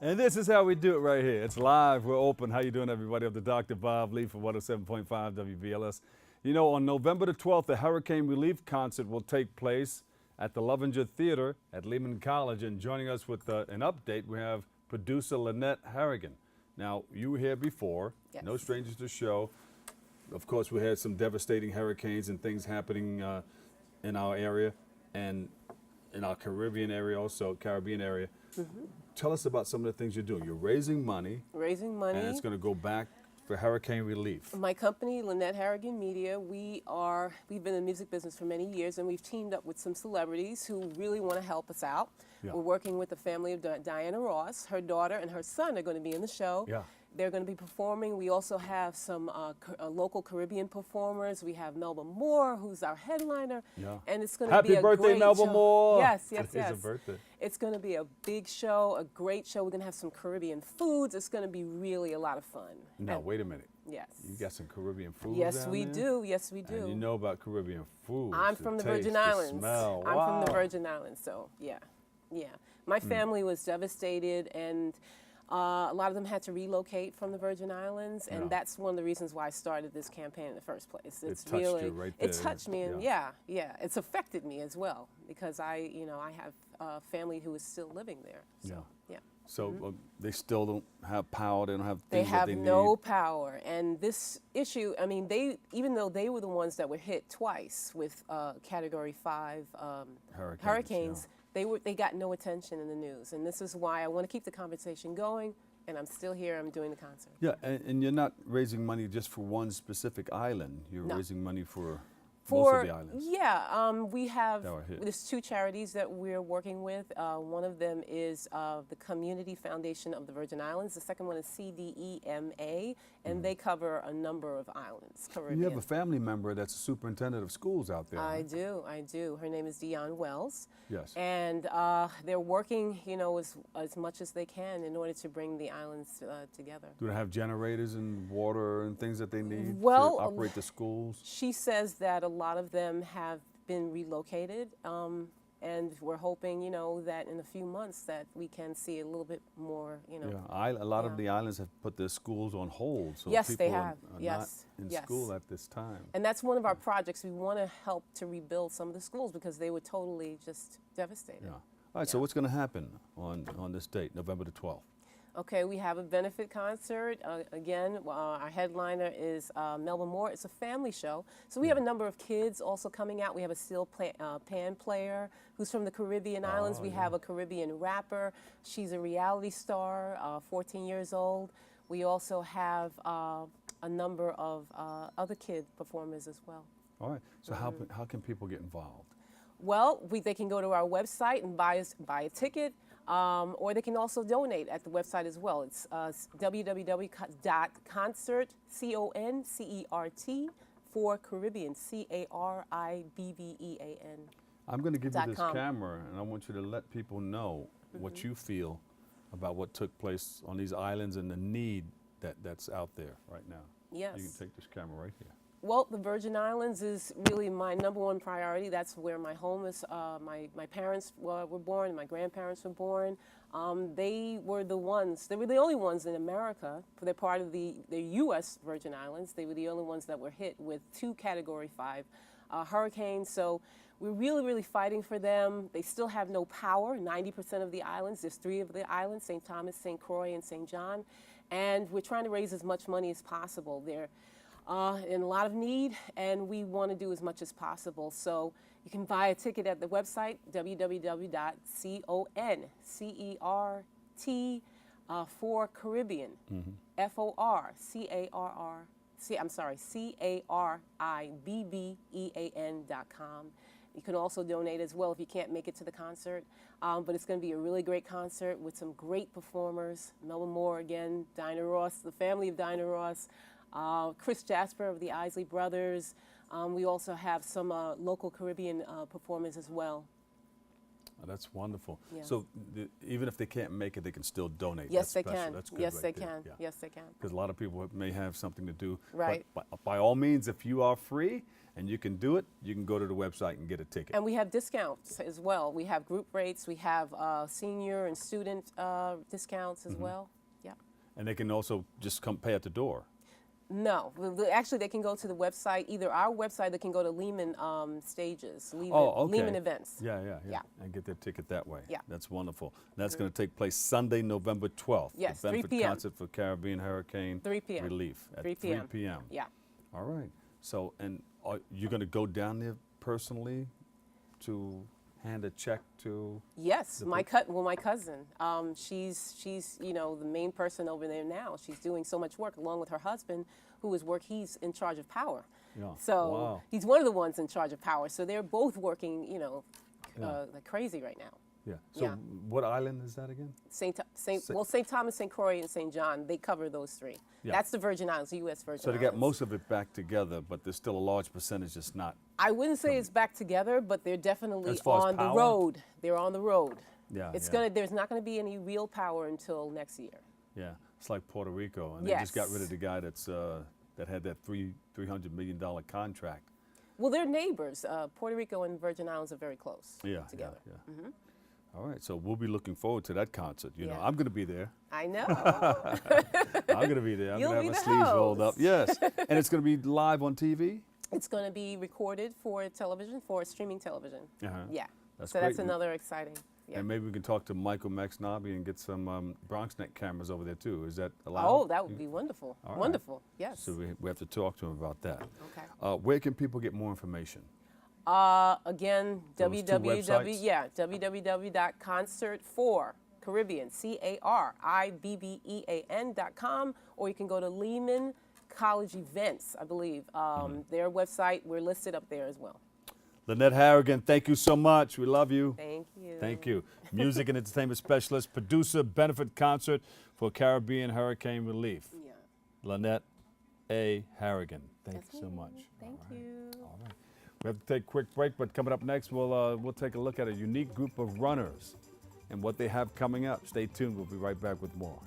And this is how we do it right here. It's live. We're open. How you doing, everybody? I'm the Dr. Bob Lee for 107.5 WBLS. You know, on November the 12th, the Hurricane Relief Concert will take place at the Lovinger Theater at Lehman College. And joining us with an update, we have producer Linnette Harrigan. Now, you were here before. Yes. No strangers to the show. Of course, we had some devastating hurricanes and things happening in our area and in our Caribbean area also, Mm-hmm. Tell us about some of the things you're doing. You're raising money. Raising money. And it's going to go back for hurricane relief. My company, Linnette Harrigan Media, we've been in the music business for many years, and we've teamed up with some celebrities who really want to help us out. Yeah. We're working with the family of Diana Ross. Her daughter and her son are going to be in the show. Yeah. They're going to be performing. We also have some local Caribbean performers. We have Melba Moore, who's our headliner. Yeah. And it's going to be a Happy birthday, great Melba show. Moore. Yes, yes, Today's yes. her birthday. It's going to be a big show, a great show. We're going to have some Caribbean foods. It's going to be really a lot of fun. Now, wait a minute. Yes. You got some Caribbean food Yes, down we there? do. Yes, we do. And you know about Caribbean food. I'm from the Virgin Islands. Smell. I'm Wow. from the Virgin Islands, so yeah. My family was devastated, and a lot of them had to relocate from the Virgin Islands, and Yeah. that's one of the reasons why I started this campaign in the first place. It touched you right there. It touched me, and yeah, it's affected me as well because I have a family who is still living there. So, yeah. So they still don't have power. They don't have They things have that they no need. power, and this issue. I mean, even though they were the ones that were hit twice with Category 5 hurricanes, they got no attention in the news, and this is why I want to keep the conversation going. And I'm still here. I'm doing the concert. Yeah, and you're not raising money just for one specific island. You're No. raising money for most of the islands. Yeah, we have, that were hit. there's two charities that we're working with. One of them is the Community Foundation of the Virgin Islands. The second one is CDEMA, and they cover a number of islands, Caribbean. You have a family member that's a superintendent of schools out there. I right? do. Her name is Dion Wells. Yes. And they're working, as much as they can in order to bring the islands together. Do they have generators and water and things that they need Well, to operate the schools? She says that a lot of them have been relocated, and we're hoping, that in a few months that we can see a little bit more, Yeah, a lot of the islands have put their schools on hold, so Yes, people they have. are Yes, not in yes. school at this time. And that's one of our projects. We want to help to rebuild some of the schools because they were totally just devastated. Yeah. All right, so what's going to happen on this date, November the 12th? Okay, we have a benefit concert. Again, our headliner is Melba Moore. It's a family show. So we have a number of kids also coming out. We have a steel pan player who's from the Caribbean islands. We have a Caribbean rapper. She's a reality star, 14 years old. We also have a number of other kid performers as well. All right, so how can people get involved? Well, they can go to our website and buy a ticket. Or they can also donate at the website as well. It's www.concert, CONCERT, for Caribbean, CARIBBEAN. I'm going to give you this camera, and I want you to let people know what you feel about what took place on these islands and the need that's out there right now. Yes. You can take this camera right here. Well, the Virgin Islands is really my #1 priority. That's where my home is. My parents were born, my grandparents were born. They were the only ones in America. They're part of the U.S. Virgin Islands. They were the only ones that were hit with 2 Category 5 hurricanes. So we're really, really fighting for them. They still have no power, 90% of the islands. There's 3 of the islands, St. Thomas, St. Croix, and St. John. And we're trying to raise as much money as possible. They're in a lot of need, and we want to do as much as possible. So you can buy a ticket at the website, www.CONCERT for Caribbean, CARIBBEAN.com. You can also donate as well if you can't make it to the concert. But it's going to be a really great concert with some great performers. Melba Moore again, Dinah Ross, the family of Dinah Ross, Chris Jasper of the Isley Brothers. We also have some local Caribbean performers as well. Oh, that's wonderful. Yeah. So even if they can't make it, they can still donate. Yes, That's they special. can. That's good Yes, right they there. can. Yeah. Yes, they can. Because a lot of people may have something to do. Right. But by all means, if you are free and you can do it, you can go to the website and get a ticket. And we have discounts as well. We have group rates. We have senior and student discounts as well. Yeah. And they can also just come pay at the door. No, actually, they can go to the website. Either our website, they can go to Lehman Stages, Lehman, Oh, okay. Lehman Events. Yeah. Yeah. And get their ticket that way. Yeah. That's wonderful. That's going to take place Sunday, November 12th. Yes, the 3 benefit p.m. concert for Caribbean Hurricane 3 p.m. Relief at 3 3 p.m. p.m. Yeah. All right. So, and are you going to go down there personally to hand a check to? Yes, my cousin. She's the main person over there now. She's doing so much work along with her husband, he's in charge of power. Yeah. So Wow. he's one of the ones in charge of power. So they're both working, Yeah. like crazy right now. Yeah. So Yeah. what island is that again? St. Thomas, St. Croix, and St. John, they cover those three. Yeah. That's the Virgin Islands, the U.S. Virgin So they Islands. got most of it back together, but there's still a large percentage that's not. I wouldn't say it's back together, but they're definitely As far as on the power? road. They're on the road. Yeah. There's not gonna be any real power until next year. Yeah. It's like Puerto Rico, and they just got Yes. rid of the guy that had that $300 million contract. Well, they're neighbors. Puerto Rico and Virgin Islands are very close together. Yeah. All right, so we'll be looking forward to that concert. You know, Yeah. I'm going to be there. I know. I'm going to be there. I'm You'll going to be have the my sleeves rolled up. host. Yes, and it's going to be live on TV. It's going to be recorded for television, for streaming television. Uh-huh. Yeah. That's so great. that's another exciting. Yeah. And maybe we can talk to Michael Maxnabi and get some BronxNet cameras over there too. Is that allowed? Oh, that would be wonderful. All right. Wonderful. Yes. So we have to talk to him about that. Okay. Where can people get more information? Again, Those two websites? www.concert4 Caribbean CARIBBEAN.com, or you can go to Lehman College Events, I believe. Their website, we're listed up there as well. Linnette Harrigan, thank you so much. We love you. Thank you. Thank you. Music and entertainment specialist, producer, benefit concert for Caribbean Hurricane Relief. Yeah. Linnette A. Harrigan. Thank you so me. much. Thank All right. you. All right. We have to take a quick break, but coming up next, we'll take a look at a unique group of runners and what they have coming up. Stay tuned. We'll be right back with more.